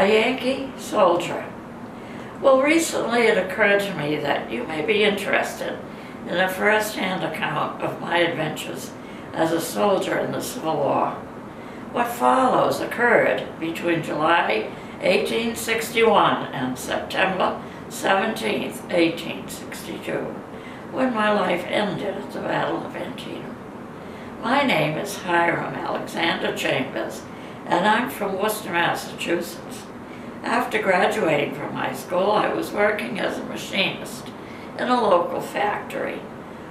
A Yankee Soldier. Well, recently it occurred to me that you may be interested in a first-hand account of my adventures as a soldier in the Civil War. What follows occurred between July 1861 and September 17, 1862, when my life ended at the Battle of Antietam. My name is Hiram Alexander Chambers, and I'm from Worcester, Massachusetts. After graduating from high school, I was working as a machinist in a local factory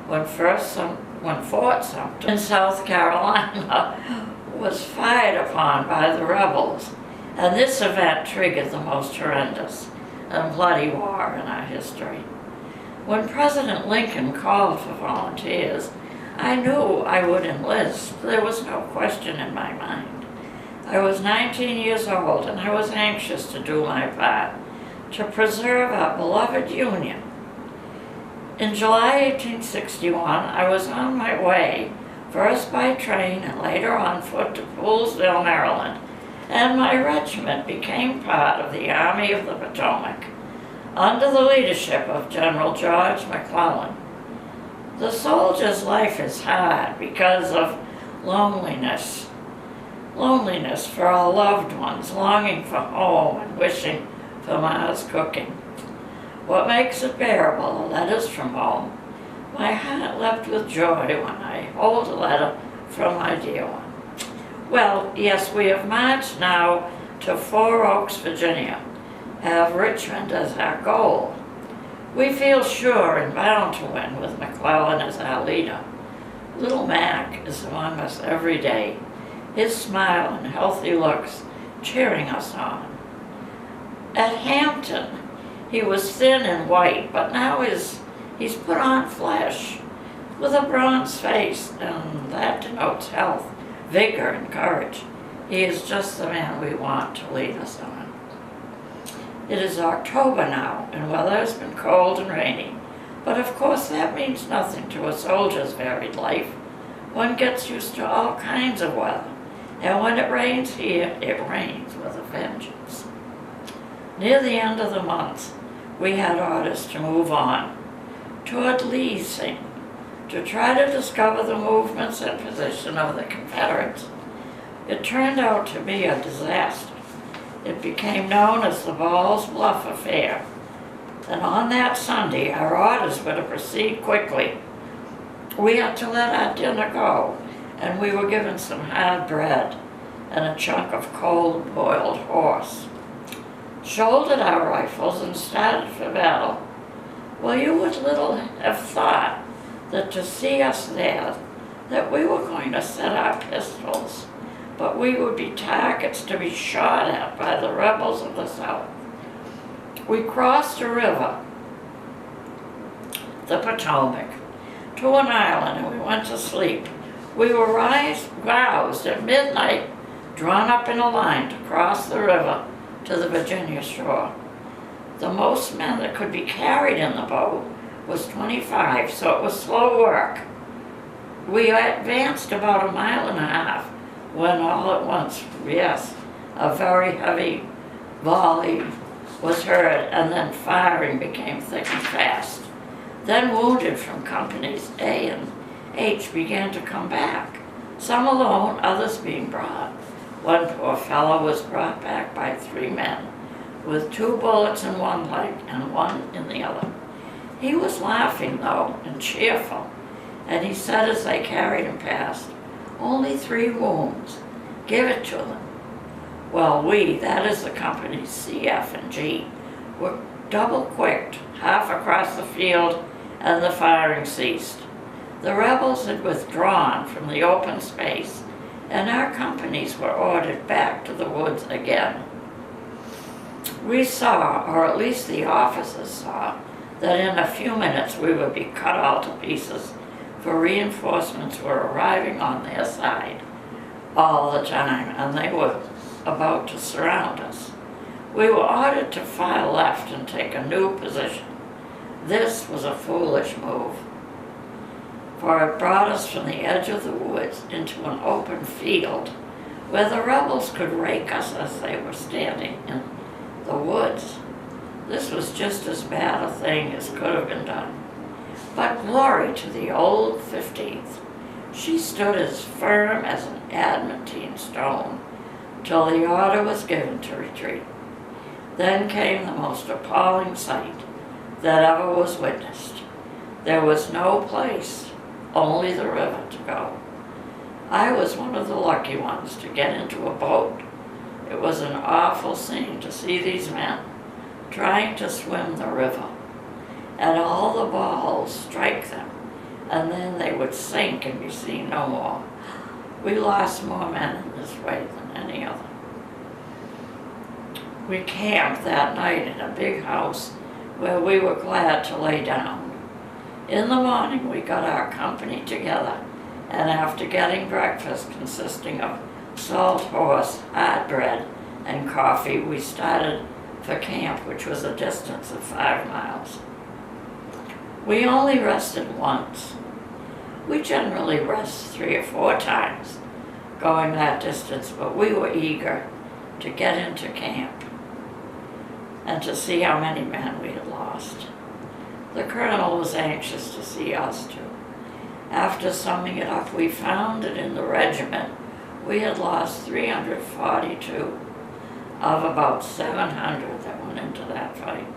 when Fort Sumter in South Carolina was fired upon by the rebels, and this event triggered the most horrendous and bloody war in our history. When President Lincoln called for volunteers, I knew I would enlist. There was no question in my mind. I was 19 years old, and I was anxious to do my part to preserve our beloved Union. In July 1861, I was on my way, first by train and later on foot, to Poolesville, Maryland, and my regiment became part of the Army of the Potomac, under the leadership of General George McClellan. The soldier's life is hard because of loneliness for our loved ones, longing for home and wishing for Ma's cooking. What makes it bearable are letters from home. My heart leapt with joy when I hold a letter from my dear one. Well, yes, we have marched now to Four Oaks, Virginia, have Richmond as our goal. We feel sure and bound to win with McClellan as our leader. Little Mac is among us every day, his smile and healthy looks cheering us on. At Hampton, he was thin and white, but now he's put on flesh with a bronze face, and that denotes health, vigor, and courage. He is just the man we want to lead us on. It is October now, and weather has been cold and rainy, but of course that means nothing to a soldier's varied life. One gets used to all kinds of weather, and when it rains here, it rains with a vengeance. Near the end of the month, we had orders to move on toward Leasing to try to discover the movements and position of the Confederates. It turned out to be a disaster. It became known as the Ball's Bluff affair. And on that Sunday, our orders were to proceed quickly. We had to let our dinner go, and we were given some hard bread and a chunk of cold boiled horse. Shouldered our rifles and started for battle. Well, you would little have thought that to see us there, that we were going to set our pistols, but we would be targets to be shot at by the rebels of the South. We crossed a river, the Potomac, to an island, and we went to sleep. We were roused at midnight, drawn up in a line to cross the river to the Virginia shore. The most men that could be carried in the boat was 25, so it was slow work. We advanced about a mile and a half when all at once, yes, a very heavy volley was heard, and then firing became thick and fast. Then wounded from companies A and H began to come back, some alone, others being brought. One poor fellow was brought back by 3 men, with 2 bullets in one leg and 1 in the other. He was laughing, though, and cheerful, and he said as they carried him past, "Only 3 wounds. Give it to them." Well, we, that is the companies C, F, and G, were double-quicked half across the field, and the firing ceased. The rebels had withdrawn from the open space, and our companies were ordered back to the woods again. We saw, or at least the officers saw, that in a few minutes we would be cut all to pieces, for reinforcements were arriving on their side all the time, and they were about to surround us. We were ordered to file left and take a new position. This was a foolish move, for it brought us from the edge of the woods into an open field where the rebels could rake us as they were standing in the woods. This was just as bad a thing as could have been done. But glory to the old 15th. She stood as firm as an adamantine stone till the order was given to retreat. Then came the most appalling sight that ever was witnessed. There was no place, only the river to go. I was one of the lucky ones to get into a boat. It was an awful scene to see these men trying to swim the river, and all the balls strike them, and then they would sink and be seen no more. We lost more men in this way than any other. We camped that night in a big house where we were glad to lay down. In the morning we got our company together, and after getting breakfast consisting of salt horse, hard bread, and coffee, we started for camp, which was a distance of 5 miles. We only rested once. We generally rest 3 or 4 times going that distance, but we were eager to get into camp and to see how many men we had lost. The colonel was anxious to see us too. After summing it up, we found that in the regiment we had lost 342 of about 700 that went into that fight.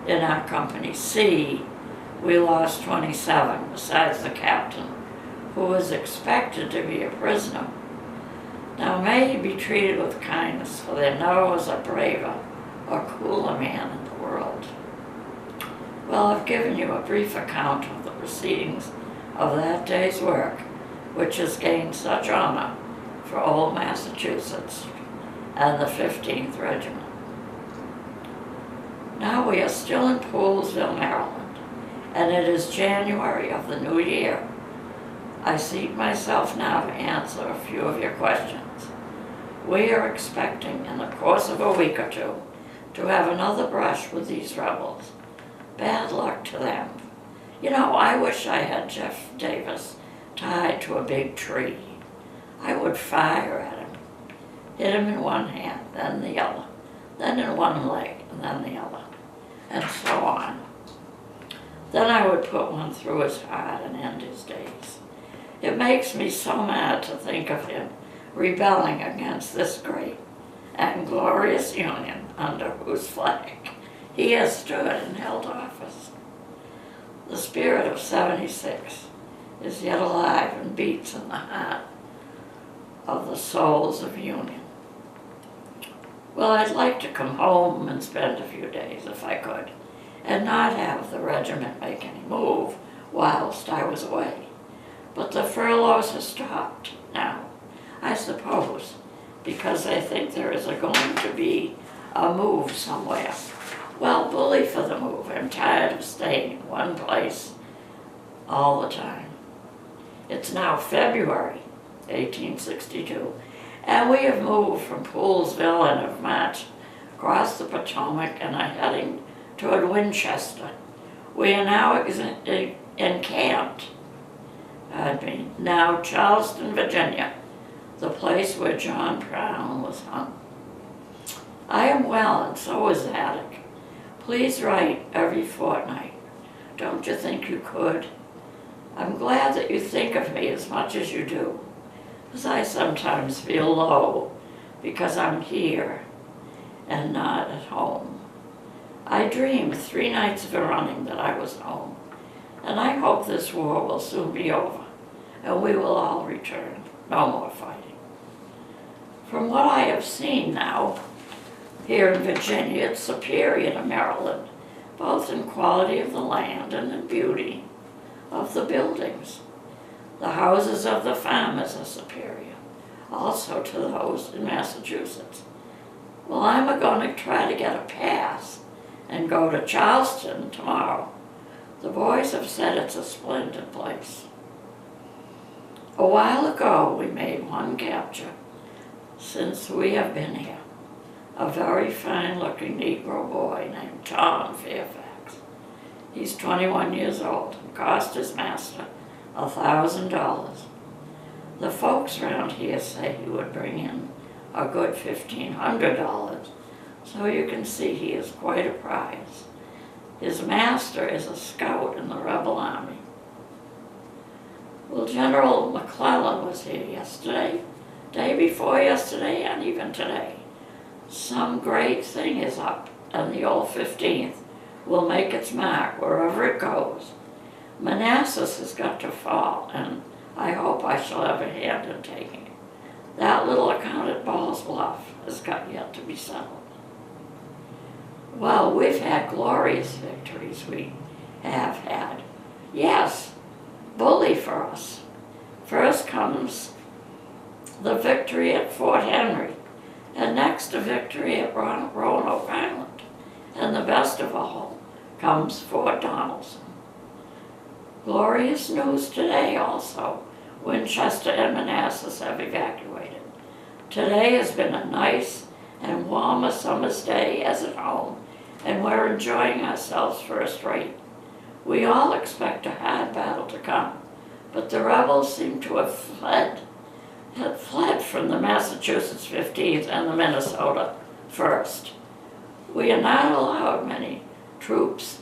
In our company C, we lost 27, besides the captain, who was expected to be a prisoner. Now may he be treated with kindness, for there never was a braver or cooler man in the world. Well, I've given you a brief account of the proceedings of that day's work, which has gained such honor for old Massachusetts and the 15th Regiment. Now we are still in Poolesville, Maryland, and it is January of the new year. I seat myself now to answer a few of your questions. We are expecting, in the course of a week or two, to have another brush with these rebels. Bad luck to them. You know, I wish I had Jeff Davis tied to a big tree. I would fire at him, hit him in one hand, then the other, then in one leg, and then the other, and so on. Then I would put one through his heart and end his days. It makes me so mad to think of him rebelling against this great and glorious Union under whose flag he has stood and held office. The spirit of '76 is yet alive and beats in the heart of the souls of Union. Well, I'd like to come home and spend a few days if I could, and not have the regiment make any move whilst I was away. But the furloughs have stopped now, I suppose, because they think there is going to be a move somewhere. Well, bully for the move. I'm tired of staying in one place all the time. It's now February 1862, and we have moved from Poolesville and have marched across the Potomac and are heading toward Winchester. We are now encamped now Charleston, Virginia, the place where John Brown was hung. I am well, and so is the attic. Please write every fortnight. Don't you think you could? I'm glad that you think of me as much as you do, because I sometimes feel low because I'm here and not at home. I dreamed 3 nights of a running that I was home, and I hope this war will soon be over and we will all return. No more fighting. From what I have seen now, here in Virginia, it's superior to Maryland, both in quality of the land and in beauty of the buildings. The houses of the farmers are superior, also to those in Massachusetts. Well, I'm going to try to get a pass and go to Charleston tomorrow. The boys have said it's a splendid place. A while ago, we made one capture since we have been here. A very fine-looking Negro boy named Tom Fairfax. He's 21 years old and cost his master $1,000. The folks around here say he would bring in a good $1,500, so you can see he is quite a prize. His master is a scout in the rebel army. Well, General McClellan was here yesterday, day before yesterday, and even today. Some great thing is up, and the old 15th will make its mark wherever it goes. Manassas has got to fall, and I hope I shall have a hand in taking it. That little account at Ball's Bluff has got yet to be settled. Well, we've had glorious victories, we have had. Yes, bully for us. First comes the victory at Fort Henry, and next a victory at Roanoke Island. And the best of all comes Fort Donelson. Glorious news today also. Winchester and Manassas have evacuated. Today has been a nice and warm a summer's day as at home, and we're enjoying ourselves first rate. We all expect a hard battle to come, but the rebels seem to have fled from the Massachusetts 15th and the Minnesota 1st. We are not allowed many troops.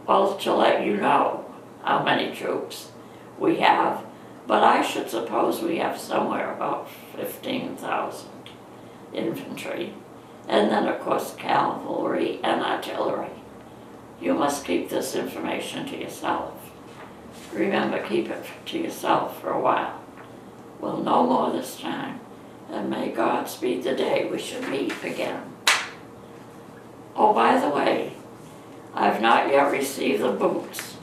Well, to let you know how many troops we have, but I should suppose we have somewhere about 15,000 infantry, and then of course cavalry and artillery. You must keep this information to yourself. Remember, keep it to yourself for a while. Well, no more this time, and may God speed the day we should meet again. Oh, by the way, I've not yet received the boots,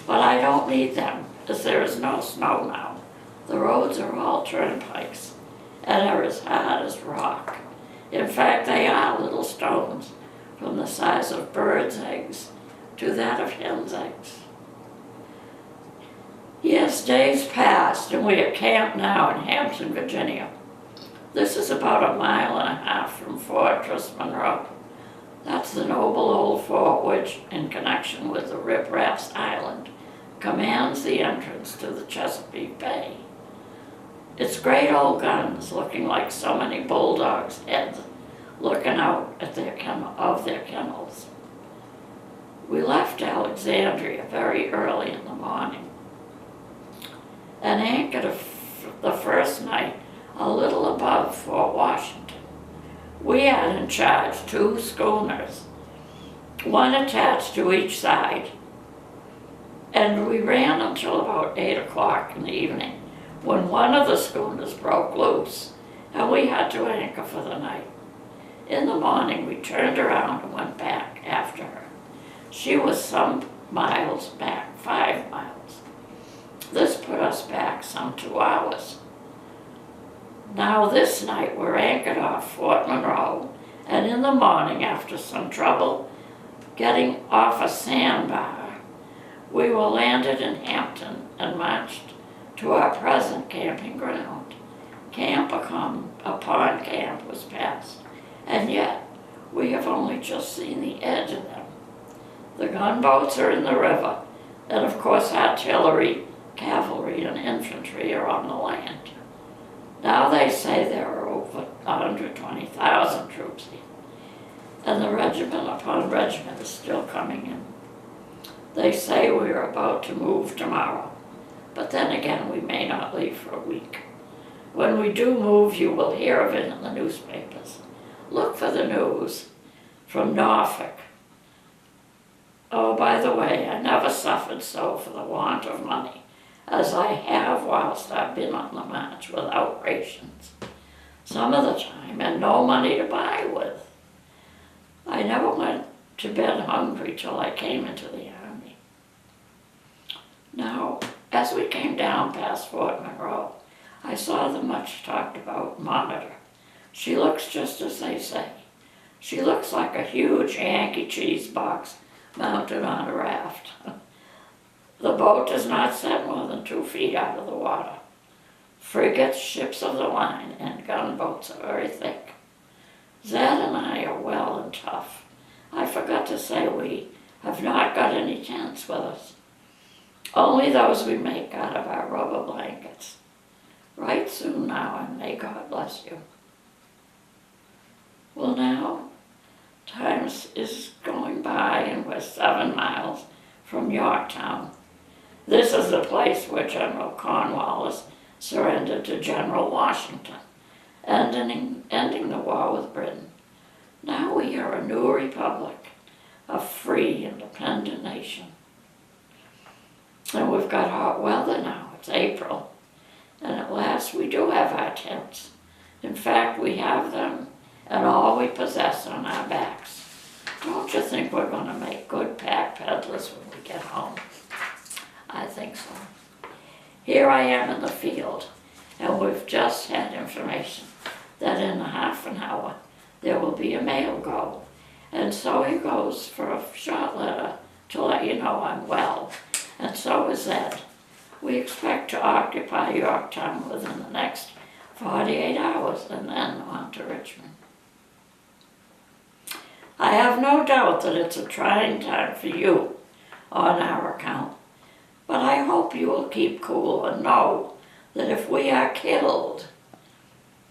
but I don't need them, as there is no snow now. The roads are all turnpikes, and are as hard as rock. In fact, they are little stones, from the size of birds' eggs to that of hens' eggs. Yes, days passed, and we are camped now in Hampton, Virginia. This is about 1.5 miles from Fortress Monroe. That's the noble old fort which, in connection with the Rip Raps Island, commands the entrance to the Chesapeake Bay. Its great old guns, looking like so many bulldogs' heads, looking out at their kennels. We left Alexandria very early in the morning and anchored the first night a little above Fort Washington. We had in charge 2 schooners, one attached to each side, and we ran until about 8 o'clock in the evening, when one of the schooners broke loose, and we had to anchor for the night. In the morning, we turned around and went back after her. She was some miles back, 5 miles. This put us back some 2 hours. Now this night we're anchored off Fort Monroe, and in the morning, after some trouble getting off a sandbar, we were landed in Hampton and marched to our present camping ground. Camp upon camp was passed, and yet we have only just seen the edge of them. The gunboats are in the river, and of course artillery, cavalry, and infantry are on the land. Now they say there are over 120,000 troops here, and the regiment upon regiment is still coming in. They say we are about to move tomorrow, but then again we may not leave for a week. When we do move, you will hear of it in the newspapers. Look for the news from Norfolk. Oh, by the way, I never suffered so for the want of money as I have whilst I've been on the march without rations, some of the time, and no money to buy with. I never went to bed hungry till I came into the army. Now, as we came down past Fort Monroe, I saw the much talked about Monitor. She looks just as they say. She looks like a huge Yankee cheese box mounted on a raft. The boat does not set more than 2 feet out of the water. Frigates, ships of the line, and gunboats are very thick. Zed and I are well and tough. I forgot to say we have not got any tents with us. Only those we make out of our rubber blankets. Write soon now, and may God bless you. Well now, Commerce is going by, and we're 7 miles from Yorktown. This is the place where General Cornwallis surrendered to General Washington, ending the war with Britain. Now we are a new republic, a free, independent nation. And we've got hot weather now. It's April. And at last we do have our tents. In fact, we have them and all we possess on our backs. Don't you think we're going to make good pack peddlers when we get home? I think so. Here I am in the field, and we've just had information that in a half an hour there will be a mail go. And so he goes for a short letter to let you know I'm well. And so is Ed. We expect to occupy Yorktown within the next 48 hours and then on to Richmond. I have no doubt that it's a trying time for you on our account, but I hope you will keep cool and know that if we are killed,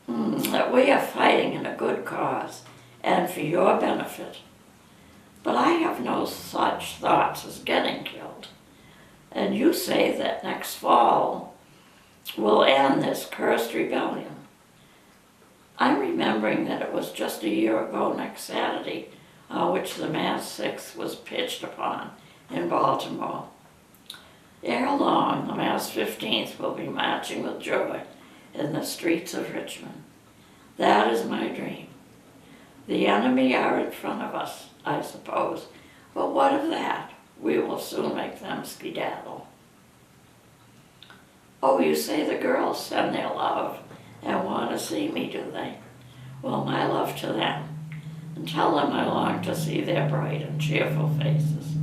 that we are fighting in a good cause and for your benefit. But I have no such thoughts as getting killed. And you say that next fall will end this cursed rebellion. I'm remembering that it was just a year ago next Saturday on which the Mass 6th was pitched upon in Baltimore. Ere long, the Mass 15th will be marching with joy in the streets of Richmond. That is my dream. The enemy are in front of us, I suppose, but what of that? We will soon make them skedaddle. Oh, you say the girls send their love and want to see me, do they? Well, my love to them. And tell them I long to see their bright and cheerful faces.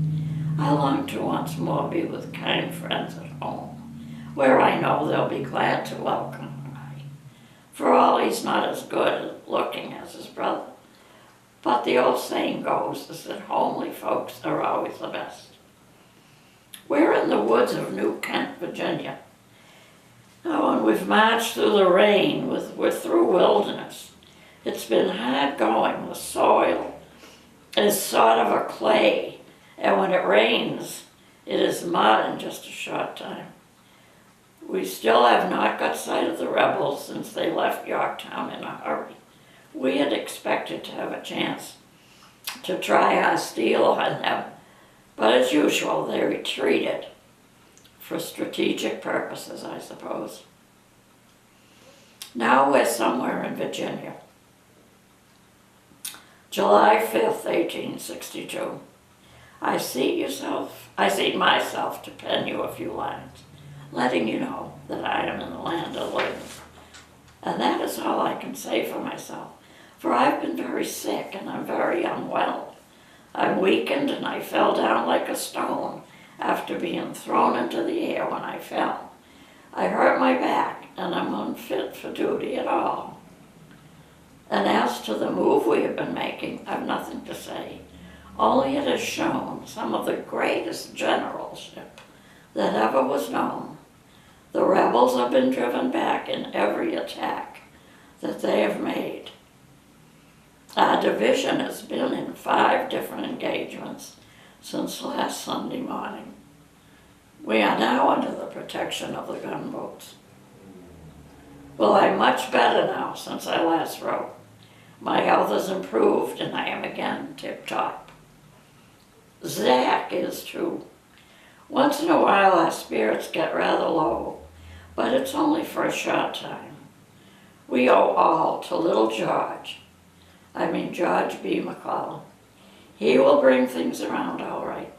I long to once more be with kind friends at home, where I know they'll be glad to welcome me. For all he's not as good looking as his brother. But the old saying goes is that homely folks are always the best. We're in the woods of New Kent, Virginia. Oh, and we've marched through the rain. We're through wilderness. It's been hard going. The soil is sort of a clay, and when it rains, it is mud in just a short time. We still have not got sight of the rebels since they left Yorktown in a hurry. We had expected to have a chance to try our steel on them, but as usual, they retreated for strategic purposes, I suppose. Now we're somewhere in Virginia. July 5th, 1862. I seat myself to pen you a few lines, letting you know that I am in the land of living. And that is all I can say for myself, for I've been very sick and I'm very unwell. I'm weakened and I fell down like a stone after being thrown into the air when I fell. I hurt my back and I'm unfit for duty at all. And as to the move we have been making, I've nothing to say. Only it has shown some of the greatest generalship that ever was known. The rebels have been driven back in every attack that they have made. Our division has been in 5 different engagements since last Sunday morning. We are now under the protection of the gunboats. Well, I'm much better now since I last wrote. My health has improved and I am again tip-top. Zach is too. Once in a while our spirits get rather low, but it's only for a short time. We owe all to little George. George B. McClellan. He will bring things around all right.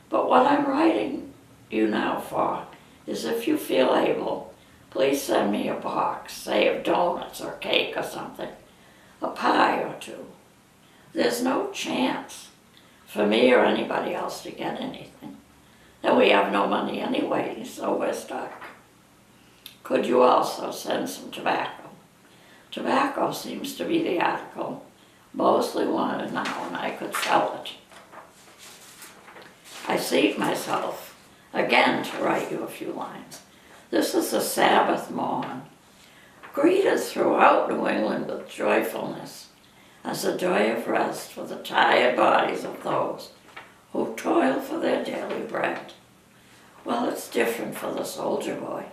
But what I'm writing you now for is if you feel able, please send me a box, say of donuts or cake or something, a pie or 2. There's no chance for me or anybody else to get anything. And we have no money anyway, so we're stuck. Could you also send some tobacco? Tobacco seems to be the article mostly wanted now, and I could sell it. I seat myself again to write you a few lines. This is the Sabbath morn, greeted throughout New England with joyfulness. as a day of rest for the tired bodies of those who toil for their daily bread. Well, it's different for the soldier boy.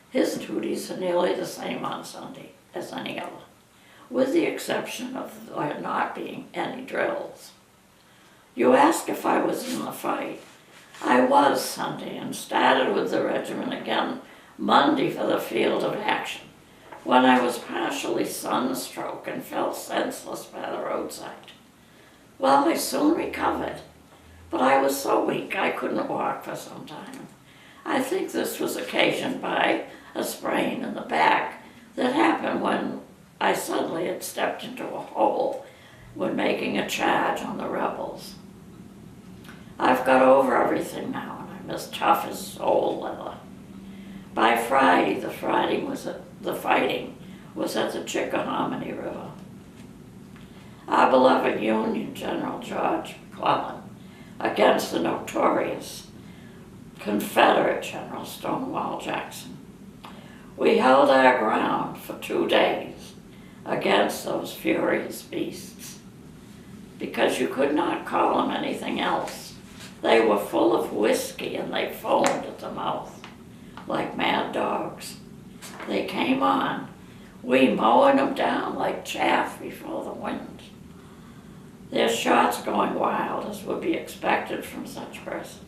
His duties are nearly the same on Sunday as any other, with the exception of there not being any drills. You ask if I was in the fight. I was Sunday and started with the regiment again Monday for the field of action, when I was partially sunstroke and fell senseless by the roadside. Well, I soon recovered, but I was so weak I couldn't walk for some time. I think this was occasioned by a sprain in the back that happened when I suddenly had stepped into a hole when making a charge on the rebels. I've got over everything now, and I'm as tough as sole leather. By Friday, the fighting was at the Chickahominy River. Our beloved Union General George McClellan against the notorious Confederate General Stonewall Jackson. We held our ground for 2 days against those furious beasts, because you could not call them anything else. They were full of whiskey and they foamed at the mouth like mad dogs. They came on, we mowing them down like chaff before the wind. Their shots going wild, as would be expected from such persons.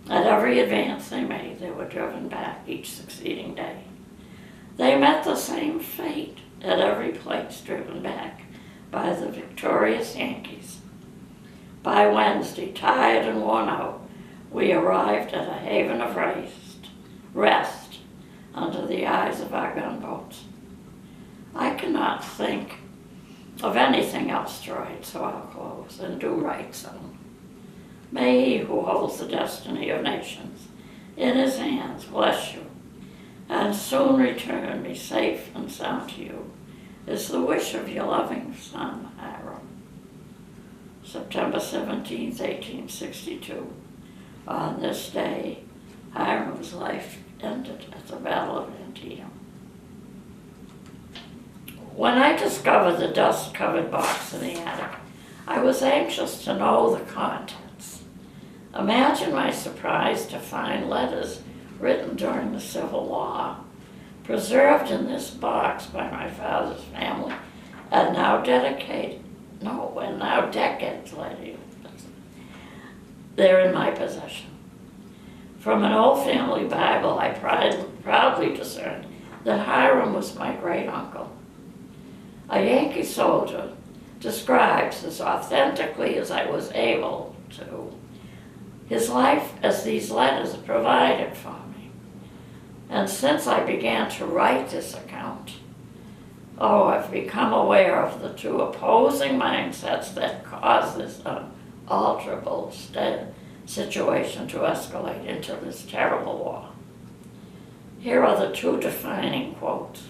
At every advance they made, they were driven back each succeeding day. They met the same fate at every place, driven back by the victorious Yankees. By Wednesday, tired and worn out, we arrived at a haven of rest under the eyes of our gunboats. I cannot think of anything else to write, so I'll close and do write some. May He who holds the destiny of nations in His hands bless you, and soon return me safe and sound to you, is the wish of your loving son, Hiram. September 17th, 1862. On this day, Hiram's life ended at the Battle of Antietam. When I discovered the dust-covered box in the attic, I was anxious to know the contents. Imagine my surprise to find letters written during the Civil War, preserved in this box by my father's family, and now decades later, they're in my possession. From an old family Bible, I proudly discerned that Hiram was my great-uncle. A Yankee Soldier describes as authentically as I was able to his life as these letters provided for me. And since I began to write this account, I've become aware of the two opposing mindsets that caused this unalterable situation to escalate into this terrible war. Here are the two defining quotes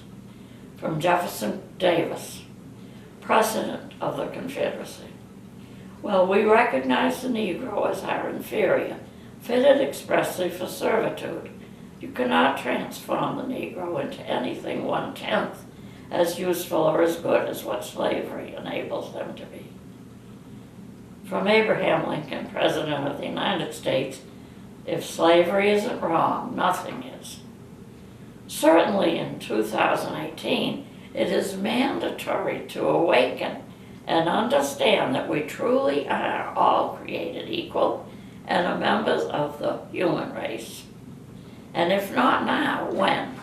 from Jefferson Davis, President of the Confederacy. Well, we recognize the Negro as our inferior, fitted expressly for servitude. You cannot transform the Negro into anything 1/10 as useful or as good as what slavery enables them to be. From Abraham Lincoln, President of the United States, if slavery isn't wrong, nothing is. Certainly in 2018, it is mandatory to awaken and understand that we truly are all created equal and are members of the human race. And if not now, when?